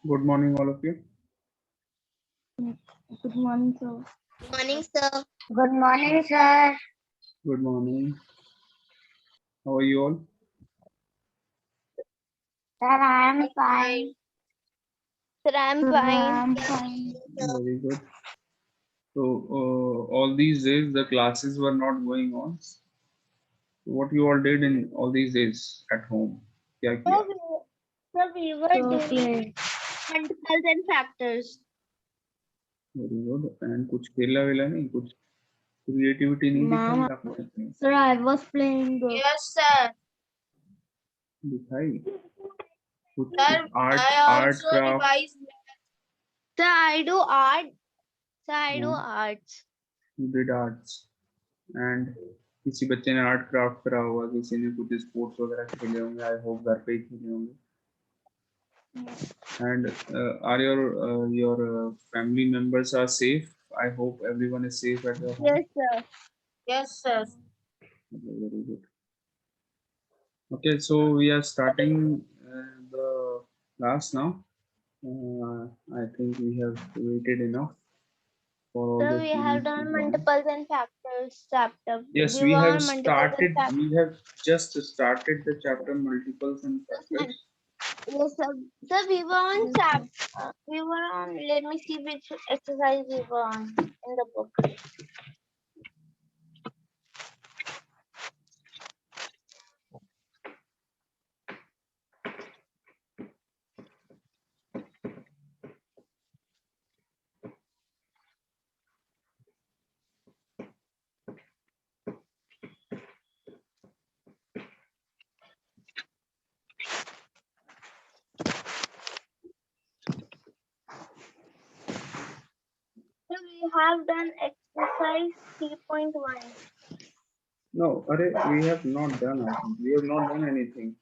Good morning, all of you. Good morning, sir. Morning, sir. Good morning, sir. Good morning. How are you all? Sir, I am fine. Sir, I'm Sir, fine. I am fine. Very good. So, all these days the classes were not going on. What you all did in all these days at home? क्या किया? Sir, we were So, doing play. multiples and factors. Very good. And कुछ खेला वेला नहीं, कुछ creativity नहीं दिखाई Ma'am, आपने अपनी? sir, I was playing. Yes, sir. दिखाई? कुछ Sir, art I art also craft. revised. Sir, I do art. Sir, I do हाँ, arts. you did arts. And किसी बच्चे ने आर्ट क्राफ्ट करा होगा, किसी ने कुछ स्पोर्ट्स वगैरह खेले होंगे. आई होप घर पे ही खेले होंगे. And are your family members are safe? I hope everyone is safe at your home. Yes, sir. Yes, sir. Okay, very good. Okay, so we are starting the class now. I think we have waited enough for all Sir, the we have students to done join. multiples and factors chapter. Yes, We we were have on multiples and started. factors. We have just started the chapter multiples and factors. Yes, sir. Sir, we were on chapter. We were on. Let me see which exercise we were on in the book. So we have done exercise 3.1. No, Are, we have not done. I think we have not done anything.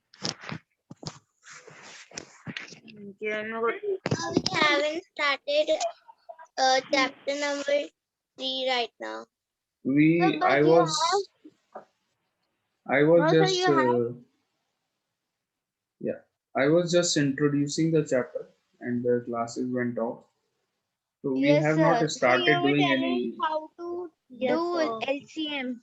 We haven't started chapter number 3 right now. We. but I you was. I was No, sir, just. you have. Yeah, I was just introducing the chapter, and the classes went off. So we Yes, have not sir. So you started were doing telling any. how to Yes, do sir. LCM.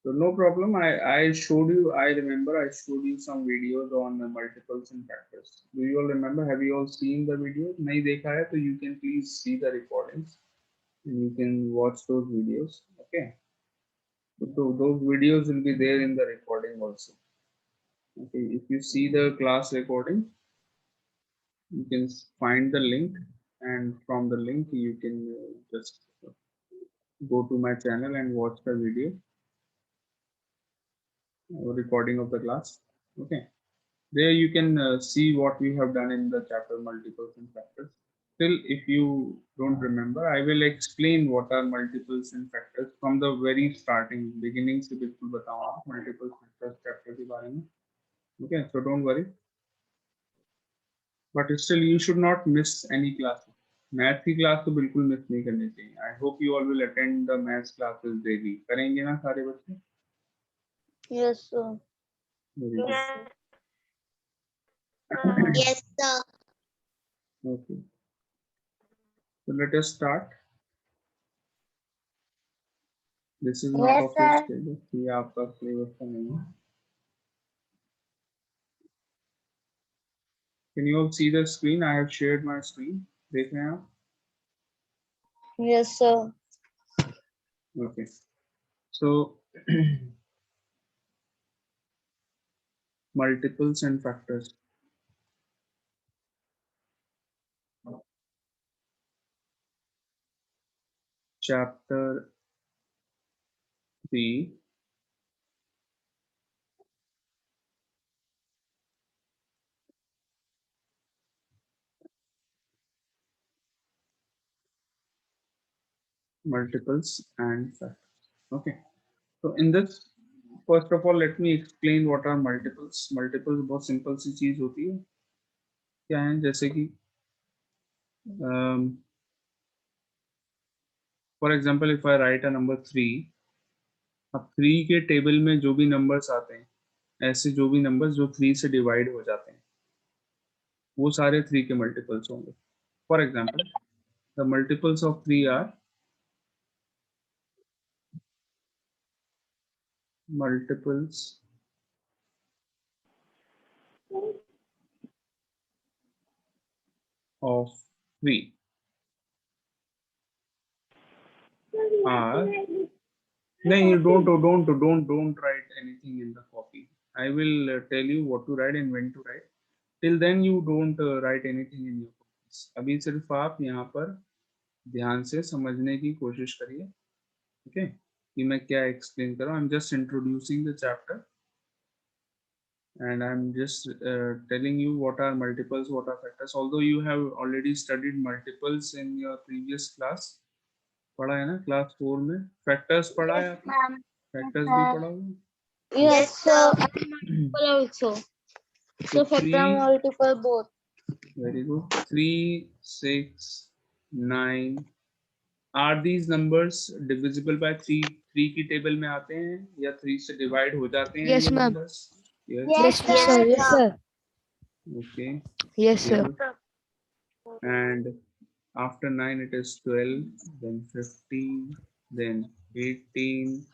So no problem. I showed you. I remember I showed you some videos on the multiples and factors. Do you all remember? Have you all seen the videos? नहीं देखा है तो you can please see the recordings and you can watch those videos. Okay. So those videos will be there in the recording also. Okay. If you see the class recording, you can find the link, and from the link you can just go to my channel and watch the video recording of the class. Okay, there you can see what we have done in the chapter multiples and factors. Still, if you don't remember, I will explain what are multiples and factors from the very starting beginning से बिल्कुल बताऊंगा multiples factors chapter के बारे में. Okay, so don't worry. But still you should not miss any class. Math की class तो बिल्कुल miss नहीं करनी चाहिए. I hope you all will attend the maths classes daily. करेंगे ना सारे बच्चे? Yes, sir. Very good. Yes, sir. Okay, so let us start. This is not Yes, of your sir. syllabus. ये आपका syllabus का नहीं है. Can you all see the screen? I have shared my screen. देख रहे हैं आप? Yes, sir. Okay. So multiples and factors. Chapter 3. Multiples and factors. Okay. So in this, first of all, let me explain what are multiples. Multiples बहुत simple सी चीज होती है. क्या है? जैसे कि for example, if I write a number 3, अब 3 के टेबल में जो भी नंबर्स आते हैं, ऐसे जो भी नंबर्स जो 3 से डिवाइड हो जाते हैं, वो सारे 3 के मल्टीपल्स होंगे. For example the multiples of 3 are multiples of 3 are. No, you don't write anything in the copy. I will tell you what to write and when to write. Till then you don't write anything in your copies. अभी सिर्फ आप यहाँ पर ध्यान से समझने की कोशिश करिए. Okay, कि मैं क्या explain कर रहा हूँ. I'm just introducing the chapter and I'm just telling you what are multiples, what are factors. Although you have already studied multiples in your previous class, पढ़ा है ना क्लास 4 में. फैक्टर्स पढ़ा है आपने? Ma'am. फैक्टर्स भी पढ़ा होगा. Yes, sir. And multiple also. So factor and multiple both. Very good. 3, 6, 9. Are these numbers divisible by 3? 3 की टेबल में आते हैं या 3 से डिवाइड हो जाते हैं Yes, ये ma'am. numbers? Yes. Yes, Sir. Yes, sir. Okay. Yes, Very sir. good. And after 9 it is 12, then 15, then 18,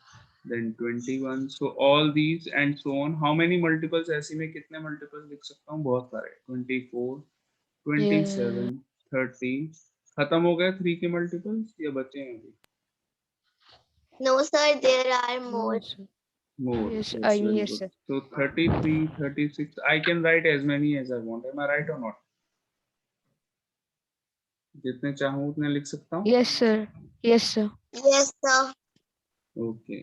then 21. So all these and so on. How many multiples? ऐसे में कितने multiples लिख सकता हूँ? बहुत सारे. 24, 27, 30. खत्म हो गए 3 के multiples या बचे हैं अभी? No, sir. There are More. More. Yes, Yes, very yes, good. sir. So 33, 36. I can write as many as I want. Am I right or not? जितने चाहूँ उतने लिख सकता हूँ. Yes, sir. Yes, sir. Yes, sir. Okay.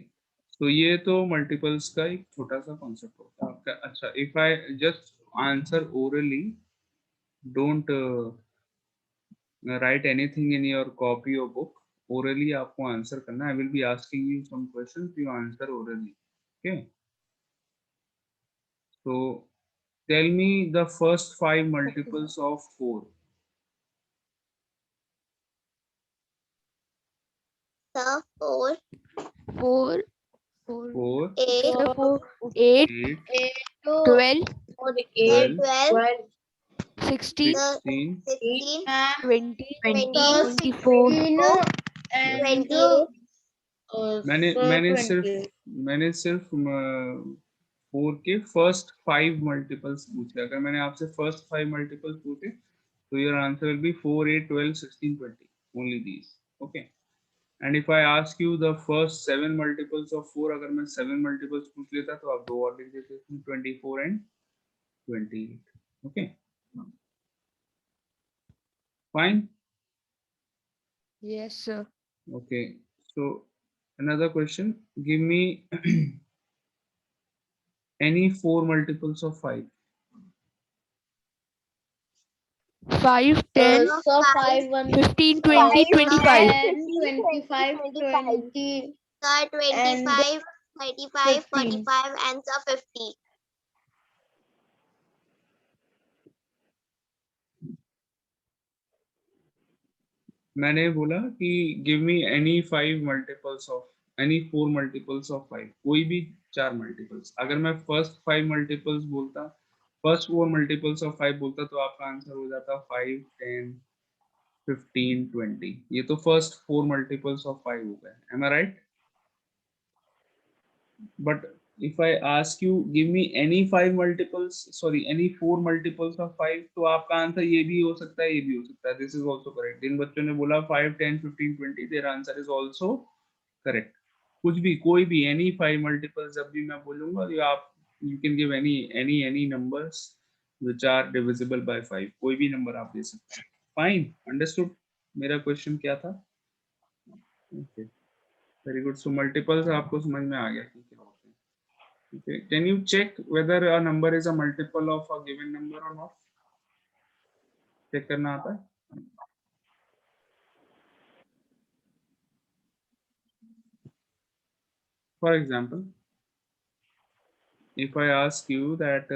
तो ये तो multiples का एक छोटा सा कॉन्सेप्ट होता है आपका. अच्छा, if I just answer orally, don't write anything in your copy और बुक. ओरली आपको आंसर करना. I will be asking you some questions, you answer orally. Okay. So tell me the first 5 multiples of 4. Sir, 4, 4, 4, 8, sir, 4, 8, 8, 12, 12, 12, 16, 16, 16, 20, 20, 24, 28. मैंने सिर्फ 4 के first 5 multiples पूछे. अगर मैंने आपसे फर्स्ट 5 मल्टीपल्स पूछे तो your answer will be 4, 8, 12, 16, 20. Only these. Okay. And if I ask you the first 7 multiples of 4, अगर मैं 7 मल्टीपल्स पूछ लेता तो आप 2 और लिख देते. 24 and 28. Okay, fine. yes, sir. Okay, so another question. Give me any 4 multiples of 5. 5, 10, So 5, 1, 15, 20, 25. 25, 20. Sir, 25, 35, 45, and sir, 50. मैंने बोला कि give me any 5 multiples of any 4 multiples of 5. कोई भी 4 multiples. अगर मैं first 5 multiples बोलता, first 4 multiples of 5 बोलता तो आपका आंसर हो जाता 5, 10, 15, 20. ये तो first 4 multiples of 5 हो गए. Am I right? But if I ask you give me any 5 multiples, sorry, any 4 multiples of 5, तो आपका आंसर ये भी हो सकता है, ये भी हो सकता है. This is also correct. जिन बच्चों ने बोला 5, 10, 15, 20, their answer is also correct. कुछ भी, कोई भी any 5 multiples जब भी मैं बोलूंगा तो आप you can give any numbers which are divisible by 5. कोई भी नंबर आप दे सकते हैं. Fine, understood. मेरा क्वेश्चन क्या था? Okay, very good. So multiples आपको समझ में आ गया कि क्या होता है. Okay. Can you check whether a number is a multiple of a given number or not? Check करना आता है? For example, if I ask you that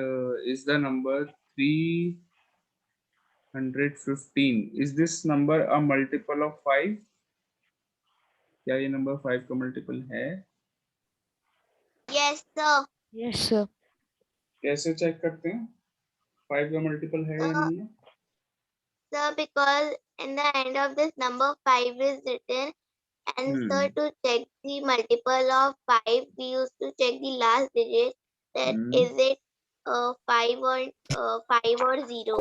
is the number 315, is this number a multiple of 5? क्या ये number 5 का multiple है? Yes, sir. Yes, sir. कैसे check करते हैं? 5 का मल्टीपल है या नहीं है? Sir, because in the end of this number 5 is written, and sir, to check the multiple of 5, we used to check the last digit, that is it 5 or 0.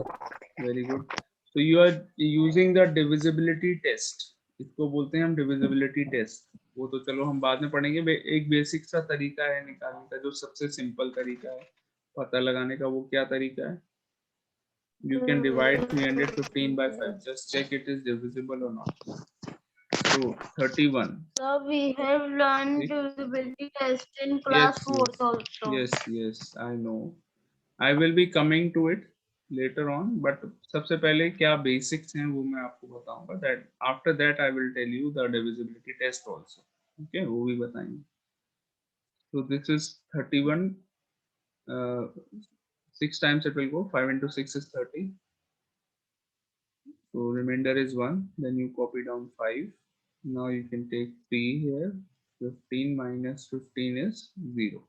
Very good. So you are using the divisibility test. इसको बोलते हैं हम divisibility test. वो तो चलो हम बाद में पढ़ेंगे. एक बेसिक सा तरीका है निकालने का, जो सबसे सिंपल तरीका है पता लगाने का. वो क्या तरीका है? You can divide 315 by 5. Just check it is divisible or not. So 31. So we have learned See? divisibility test in class Yes, 4th also. yes, I know. I will be coming to it later on, but सबसे पहले क्या basics हैं वो मैं आपको बताऊंगा. That after that I will tell you the divisibility test also. Okay, वो भी बताएंगे. So this is 31. 6 times it will go. 5 into 6 is 30. So remainder is 1. Then you copy down 5. Now you can take 3 here. 15 minus 15 is 0.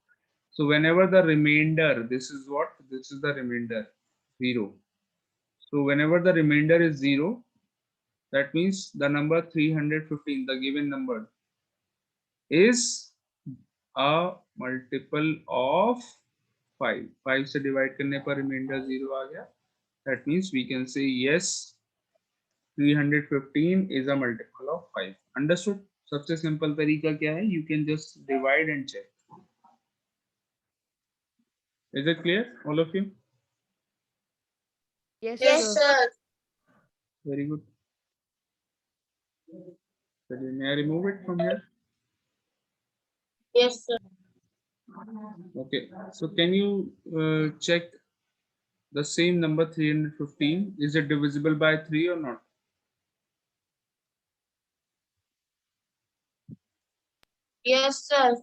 So whenever the remainder, this is what? This is the remainder, 0. So whenever the remainder is 0, that means the number 315, the given number, is a multiple of 5. 5 से divide करने पर remainder 0 आ गया. That means we can say yes, 315 is a multiple of 5. Understood? सबसे simple तरीका क्या है? You can just divide and check. Is it clear, all of you? Yes, Yes, sir. sir. Very good. So may I remove it from here? Yes, sir. Okay. So can you check the same number 315? Is it divisible by 3 or not? Yes, sir.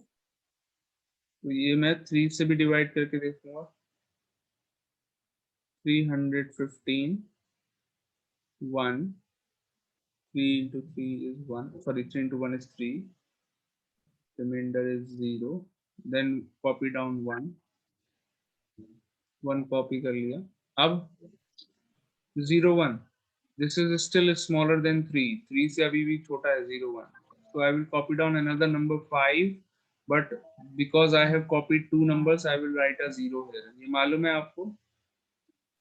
तो ये मैं 3 से भी divide करके देखूंगा. 315 1. 3 into 3 is 1. Sorry, 3 into 1 is 3. Remainder is 0. Then copy down 1. 1 copy कर लिया. अब 0 1. This is still smaller than 3. 3 से अभी भी छोटा है 0 1. So I will copy down another number 5. But because I have copied 2 numbers, I will write a 0 here. ये मालूम है आपको?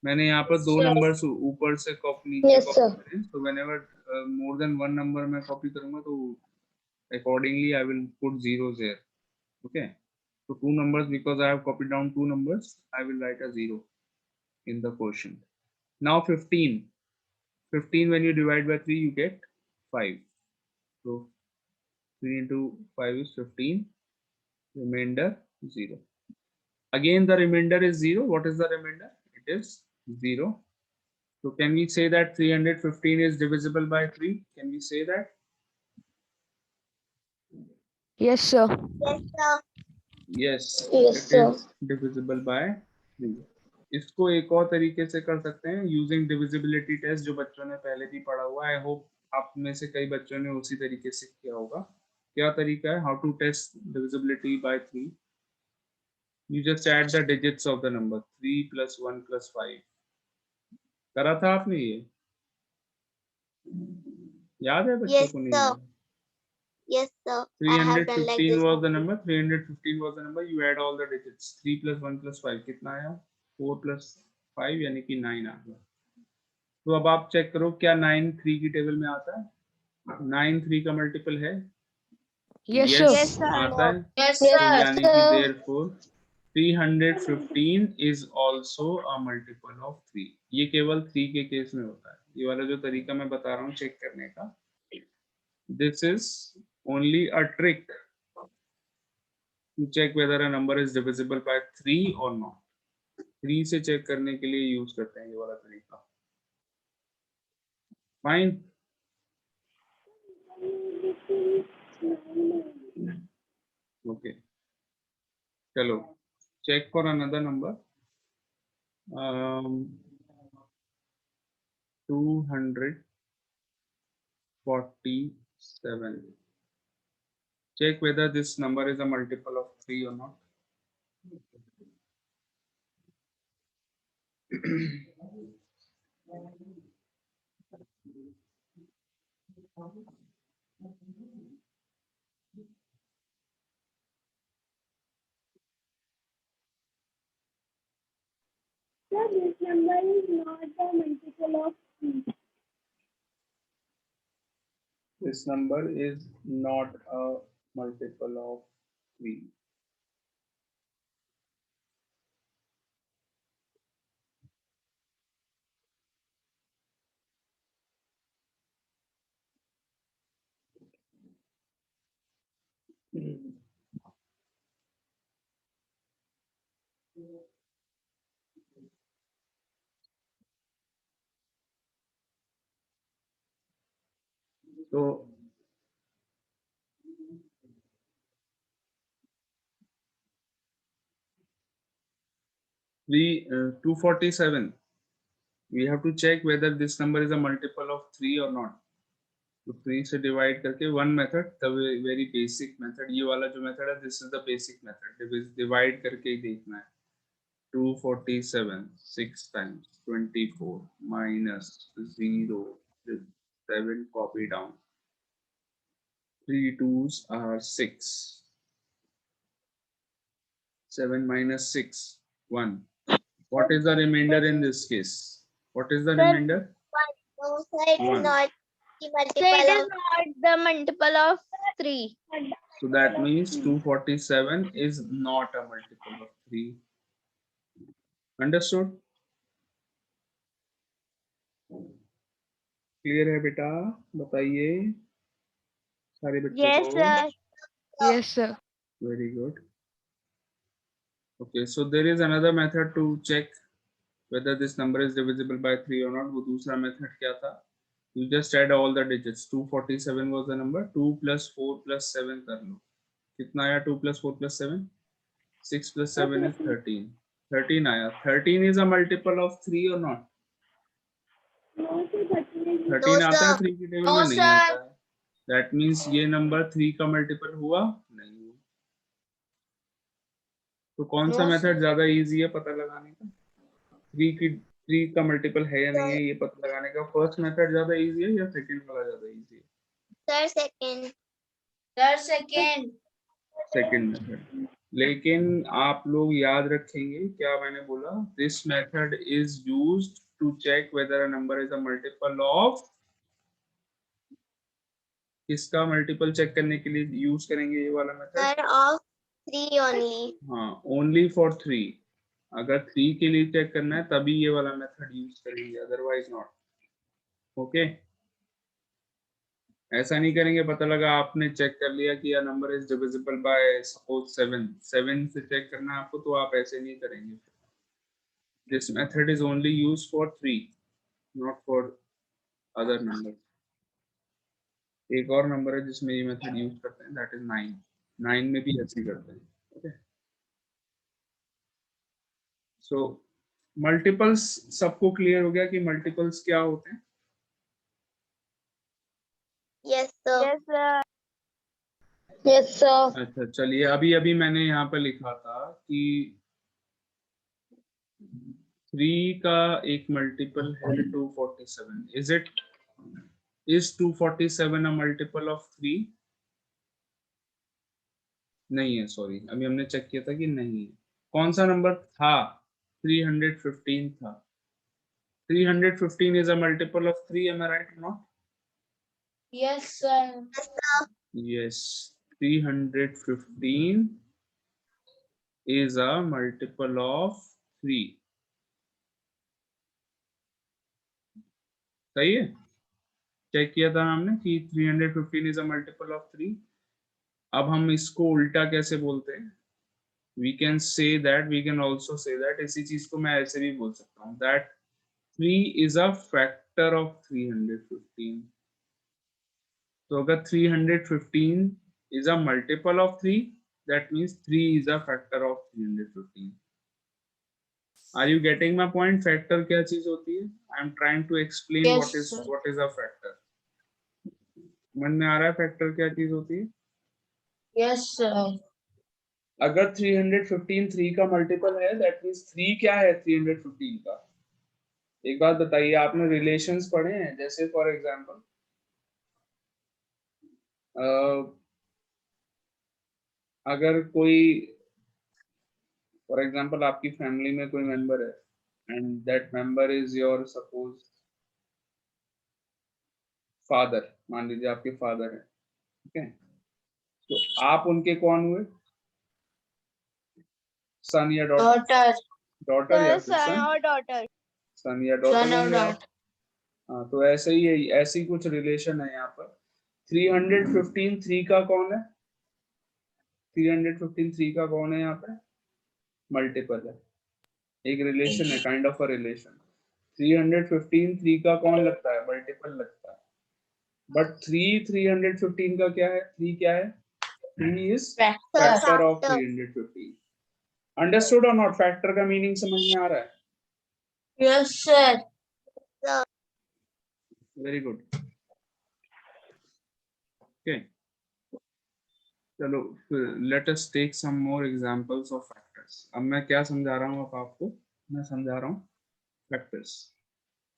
मैंने यहाँ पर 2 numbers ऊपर से नीचे copy करें. So whenever more than one number मैं copy करूँगा तो accordingly I will put zeros here. Okay. So 2 numbers, because I have copied down 2 numbers, I will write a 0 in the quotient. Now 15. 15 when you divide by 3 you get 5. So 3 into 5 is 15. Remainder 0. Again the remainder is 0. What is the remainder? It is 0. So can we say that 315 is divisible by 3? Can we say that? Yes, sir. Yes, sir. Yes, Yes, it sir. is divisible by 3. इसको एक और तरीके से कर सकते हैं using divisibility test, जो बच्चों ने पहले भी पढ़ा हुआ है. आई होप आप में से कई बच्चों ने उसी तरीके से किया होगा. क्या तरीका है? How to test divisibility by 3. You just add the digits of the number 3 plus 1 plus 5. करा था आपने ये? याद है बच्चों Yes, को? नहीं sir. याद? Yes, sir. I have done like 315 this. was the number. 315 was the number. You add all the digits. 3 plus 1 plus 5 कितना आया? 4 plus 5 यानी कि 9 आ गया. तो अब आप चेक करो क्या 9 3 की टेबल में आता है? 9 3 का मल्टीपल है? Yes, sir. Yes, sir. आता है. Yes, तो sir. यानी कि therefore 315 is also a multiple of 3. ये केवल 3 के केस में होता है. ये वाला जो तरीका मैं बता रहा हूँ चेक करने का, this is only a trick to check whether a number is divisible by 3 or not. 3 से चेक करने के लिए यूज करते हैं ये वाला तरीका. फाइन. ओके, चलो check for another number. 247. Check whether this number is a multiple of 3 or not. Sir, this number is not the multiple of 3. This number is not a multiple of 3. So we 247. We have to check whether this number is a multiple of 3 or not. तो 3 से divide करके one method, the very basic method, ये वाला जो method है this is the basic method, divide करके ही देखना है. 247 6 times 24 minus 0 7 copy down, 3 2s are 6, 7 minus 6 1. What is the remainder in this case? What is the Sir, remainder? No, sir, it's One. not the Sir, multiple it is of not the multiple of 3. So that means 247 is not a multiple of 3. Understood? Clear है बेटा? बताइए सारे बच्चों Yes, को. sir. Yes, sir. Very good. Okay, so there is another method to check whether this number is divisible by 3 or not. वो दूसरा method क्या था? You just add all the digits. 247 was the number. 2 plus 4 plus 7 कर लो. कितना आया 2 plus 4 plus 7? 6 plus 7 is 13. 13 आया. 13 is a multiple of 3 or not? No, sir, 13 is 13 आता है sir. 3 की टेबल No, में नहीं sir. आता है. That means ये नंबर 3 का मल्टीपल हुआ नहीं हुआ. तो कौन सा No, मेथड ज्यादा इजी है पता लगाने का? 3 का मल्टीपल है या नहीं है ये पता लगाने का. फर्स्ट मेथड ज्यादा इजी है या सेकंड वाला ज्यादा इजी है? Sir, second. Sir, second. Second method. लेकिन आप लोग याद रखेंगे क्या मैंने बोला? This method is used to check whether a number is a multiple of. किसका मल्टीपल चेक करने के लिए यूज करेंगे ये वाला मेथड? Sir, of 3 only. हाँ, ओनली फॉर 3. अगर 3 के लिए चेक करना है तभी ये वाला मेथड यूज करेंगे, अदरवाइज नॉट. ओके, ऐसा नहीं करेंगे. पता लगा आपने चेक कर लिया कि यह number is divisible by suppose 7 से चेक करना है आपको, तो आप ऐसे नहीं करेंगे. This method is only use for 3, not for other number. एक और नंबर है जिसमें ये मेथड यूज करते हैं, दैट इज 9. 9 में भी ऐसे करते हैं. ओके, सो मल्टीपल्स सबको क्लियर हो गया कि मल्टीपल्स क्या होते हैं? Yes, sir. Yes, sir. Yes, sir. अच्छा, चलिए अभी अभी मैंने यहाँ पर लिखा था कि 3 का एक मल्टीपल है 247. is 247 a multiple of 3? नहीं है, सॉरी, अभी हमने चेक किया था कि नहीं है. कौन सा नंबर था? 315 था. 315 is a multiple of 3, am I right or not? Yes, sir. Yes, sir. Yes, 315 is a multiple of 3. सही है? चेक किया था हमने कि 315 is a multiple of 3. अब हम इसको उल्टा कैसे बोलते हैं? We can say that, we can also say that, इसी चीज को मैं ऐसे भी बोल सकता हूँ, that 3 is a factor of 315. तो अगर 315 is a multiple of 3, that means 3 is a factor of 315. Are you getting my point? Factor क्या चीज होती है? I am trying to explain Yes, what is sir. a factor. मन में आ रहा है factor क्या चीज होती है? Yes, sir. अगर 315 3 का मल्टीपल है, that means 3 क्या है 315 का? एक बात बताइए, आपने रिलेशंस पढ़े हैं? जैसे फॉर एग्जांपल अगर कोई फॉर एग्जांपल आपकी फैमिली में कोई मेंबर है and that member is your suppose father, मान लीजिए आपके फादर है, ठीक है, तो आप उनके कौन हुए? सन या डॉटर? Daughter. डॉटर या फिर son सन? or daughter. सन या डॉटर Son or होंगे आप। daughter. हाँ, तो ऐसे ही है, ऐसी कुछ रिलेशन है यहाँ पर। 315 3 का कौन है? 315 3 का कौन है यहाँ पे? मल्टीपल है, एक रिलेशन है, काइंड ऑफ अ रिलेशन। 315 3 का कौन लगता है? मल्टीपल लगता है। बट 315 का क्या है? 3 क्या है? 3 is Factor. Factor of 315। Understood और नॉट? फैक्टर का मीनिंग समझ में आ रहा है? Yes, sir. Very good. Okay, चलो let us take some more examples of factors. अब मैं क्या समझा रहा हूँ अब आपको? मैं समझा रहा हूँ factors.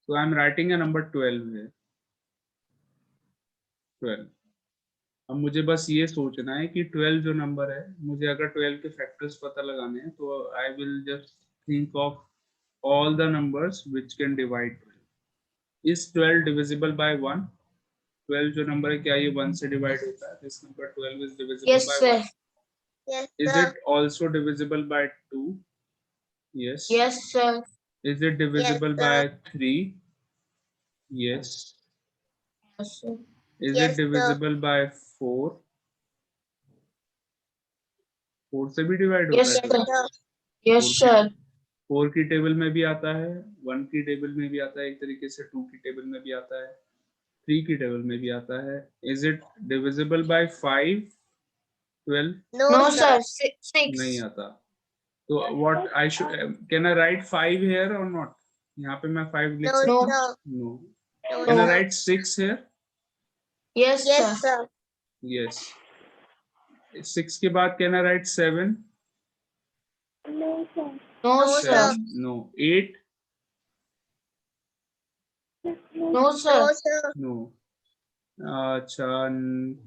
So I am writing a number 12 है, 12। अब मुझे बस ये सोचना है कि 12 जो नंबर है, मुझे अगर 12 के फैक्टर्स पता लगाने हैं तो I will just think of all the numbers which can divide 12। Is 12 divisible by 1? 12 जो नंबर है, क्या ये 1 से डिवाइड होता है? This number 12 is divisible Yes, by sir. 1? Yes, Is sir. it also divisible by 2? Yes. Yes, sir. Is it divisible sir. by 3? Yes. Yes, sir. Is Yes, it sir. divisible by 4? 4 से भी divide Yes, होता है? sir. Sir. Yes, sir. 4 की table में भी आता है, 1 की टेबल में भी आता है, एक तरीके से 2 की टेबल में भी आता है, 3 की टेबल में भी आता है। Is it divisible by 5? 12? No, No, sir. sir. Six. नहीं आता। तो what I should, can I write 5 here or not? यहाँ पे मैं 5 लिख No, सकता हूँ? sir. No. No, Can I sir. write 6 here? Yes, Yes, sir. sir. Yes. 6 के बाद can I write 7? No, sir. No, No, sir. sir. No. 8? No, No, sir. sir. No. अच्छा,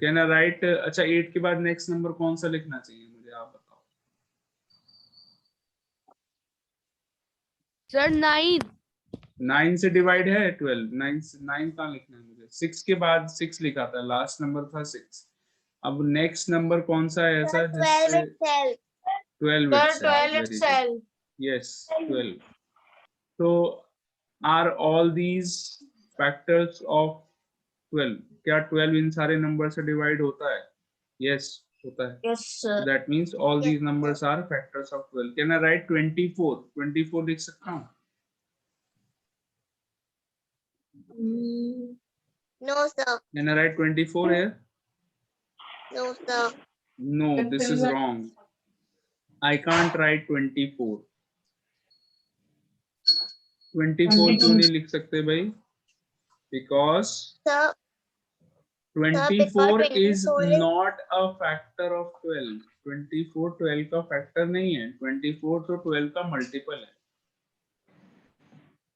can I write, अच्छा 8 के बाद next number कौन सा लिखना चाहिए मुझे, आप बताओ। Sir, 9. 9 से डिवाइड है 12? 9 कहाँ लिखना है मुझे? 6 के बाद 6 लिखा था, लास्ट नंबर था 6। अब नेक्स्ट नंबर कौन सा है ऐसा Sir, 12 जिससे? itself. 12 Sir, itself. 12 Very good. itself. Yes, 12. So are all these factors of 12? क्या 12 इन सारे नंबर से डिवाइड होता है? Yes, होता है। Yes, sir. So that means all Yes, these numbers are factors of 12. Can I write 24? 24 लिख सकता हूँ? No, sir. Can I write 24 here? No, sir. No, this is wrong. I can't write 24. 24 क्यों नहीं लिख सकते भाई? Because Sir, 24 is 24 is- not a factor of 12. 24 12 का factor नहीं है, 24 तो 12 का मल्टीपल है।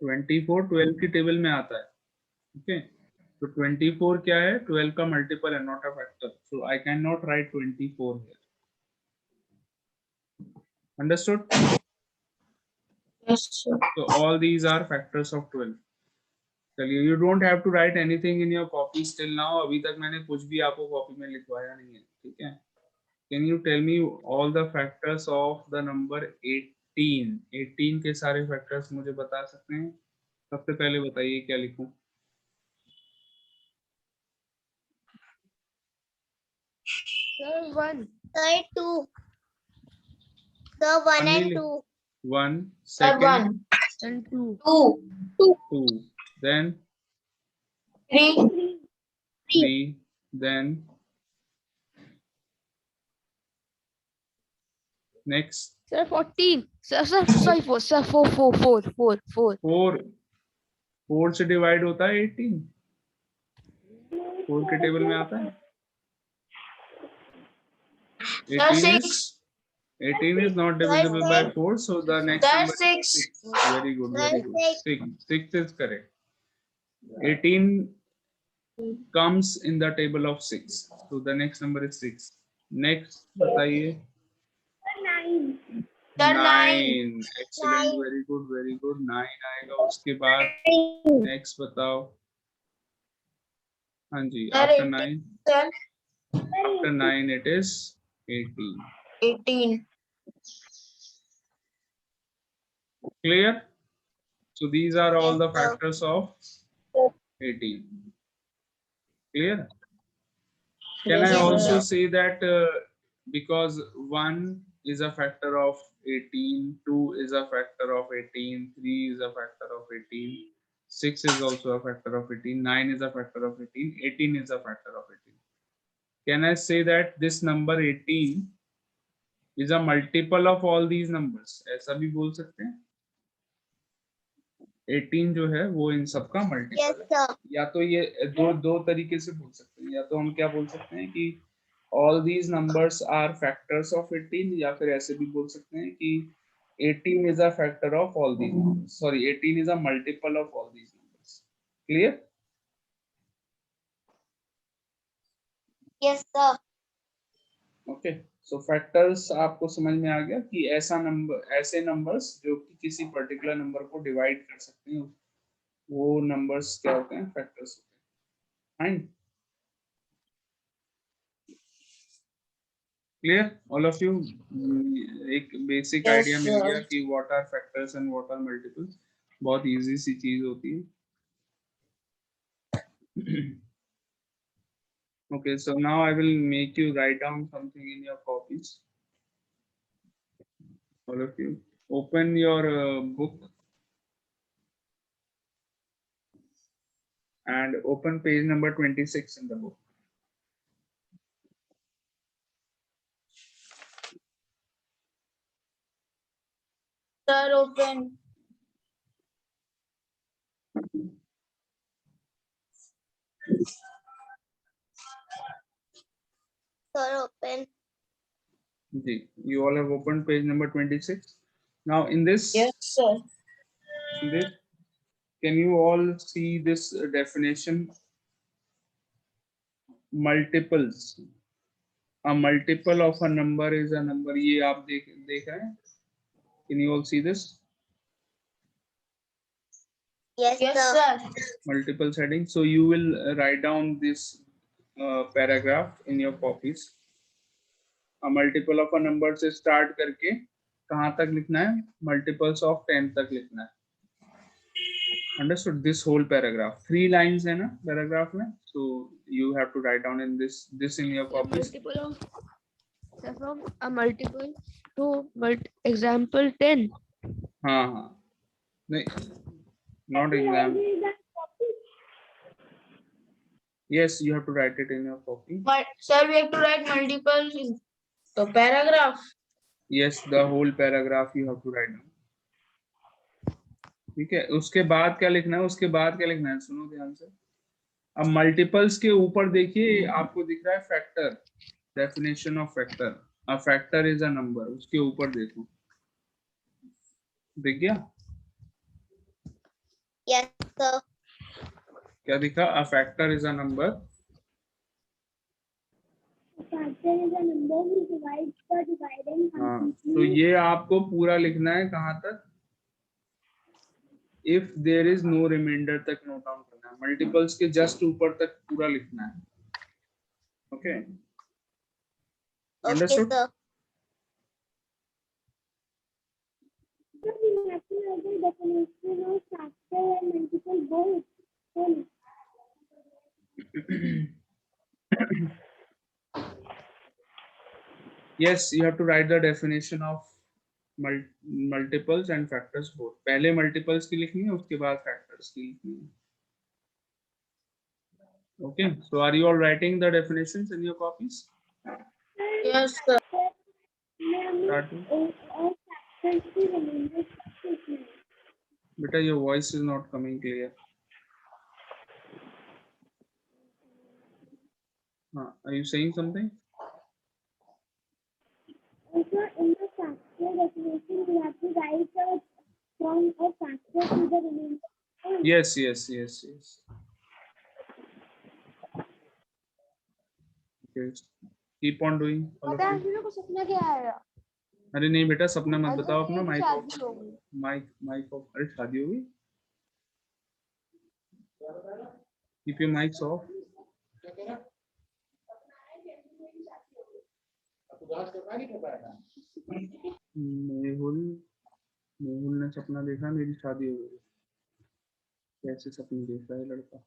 24 12 की टेबल में आता है, ओके? तो 24 क्या है? 12 का मल्टीपल है, not a factor. So I can not right 24 here. Understood? Yes, sir. So all these are factors of 12. चलिए, you don't have to write anything in your copy still now. अभी तक मैंने कुछ भी आपको कॉपी में लिखवाया नहीं है, ठीक है? Can you tell me all the factors of the number 18? 18 के सारे factors मुझे बता सकते हैं? सबसे पहले बताइए क्या लिखूं? Sir, 1. sir, 2. Sir, 1 Only and 2. 1, Sir, second 1. And 2. 2. 2, then 3. 3, then next Sir, 14. Sir, sorry, 4. Sir, 4. 4। 4 से डिवाइड होता है 18? 4 के टेबल में आता है? Sir, 6. 18 is not divisible by 4, so the next Sir, number is 6. 6. Very good, very good. Six. 6 is correct. 18 comes in the table of 6. So the next number is 6. Next, बताइए. 9. Sir, 9. 9. Excellent, 9. very good, very good. 9 आएगा उसके बाद. Next बताओ. हाँ जी, Sir, after 18. 9. Sir, After 9 it is 18. 18. Clear? So these are all Yes, the sir. factors of 18. Clear? Can Yes, I sir. also say that because 1 is a factor of 18, 2 is a factor of 18, 3 is a factor of 18, 6 is also a factor of 18, 9 is a factor of 18, 18 is a factor of 18. Can I say that this number 18 is a multiple of all these numbers? ऐसा भी बोल सकते हैं. 18 जो है वो इन सबका Yes, multiple है. sir. या तो ये दो तरीके से बोल सकते हैं. या तो हम क्या बोल सकते हैं कि all these numbers are factors of 18, या फिर ऐसे भी बोल सकते हैं कि 18 is a factor of all these numbers. Sorry, 18 is a multiple of all these numbers. Clear? Yes, sir. Okay. So factors आपको समझ में आ गया कि ऐसे numbers जो कि किसी particular number को divide कर सकते हैं, वो numbers क्या होते हैं? Factors होते हैं. Fine. Clear? All of you? एक basic Yes, idea मिल sir. गया कि what are factors and what are multiples. बहुत easy सी चीज होती है. Okay, so now I will make you write down something in your copies. All of you, open your book and open page number 26 in the book. Sir, open. Sir, open. You all have opened page number 26. Now in this, Yes, sir. can you all see this definition? Multiples. A multiple of a number is a number. ये आप देख रहे हैं? Can you all see this? Yes, Yes, sir. sir. Multiples heading. So you will write down this paragraph in your copies. A multiple of a number से start करके कहाँ तक लिखना है? Multiples of 10 तक लिखना है. Understood? This whole paragraph. 3 lines है ना paragraph में. So you have to write down in this in your copies. From a multiple to example 10. हाँ हाँ. नहीं, not example. Yes, you have to write it in your copy. But, sir, we have to write multiple in the paragraph. Yes, the whole paragraph you have to write down. ठीक है. उसके बाद क्या लिखना है? उसके बाद क्या लिखना है? सुनो ध्यान से. अब मल्टीपल्स के ऊपर देखिए आपको दिख रहा है factor. Definition of factor. A factor is a number. उसके ऊपर देखो. दिख गया? Yes, sir. क्या दिखा? A factor is a number. Factor is a number who divides the dividing हाँ, completely. तो ये आपको पूरा लिखना है. कहाँ तक? If there is no reminder तक नोट डाउन करना है. मल्टीपल्स के जस्ट ऊपर तक पूरा लिखना है. Okay. Okay, understood? sir. So we have to have the definition of factor and multiple both. Full. Yes, you have to write the definition of multiples and factors both. पहले multiples की लिखनी है, उसके बाद factors की लिखनी है. Okay, so are you all writing the definitions in your copies? Yes, sir. Start with. All factors की remainder statement. Beta, your voice is not coming clear. Are you saying something? Also in the you have to write from a factor to the remainder. Yes. Okay. Keep on doing. all of पता है you. मेरे को सपना क्या आया? अरे नहीं बेटा, सपना मत आज बताओ अपना। मेरी माइक ऑफ, शादी हो गई। Mic off. अरे शादी होगी? Keep your mics off. Mehul ने सपना देखा मेरी शादी हो गई। कैसे सपने देख रहा है लड़का?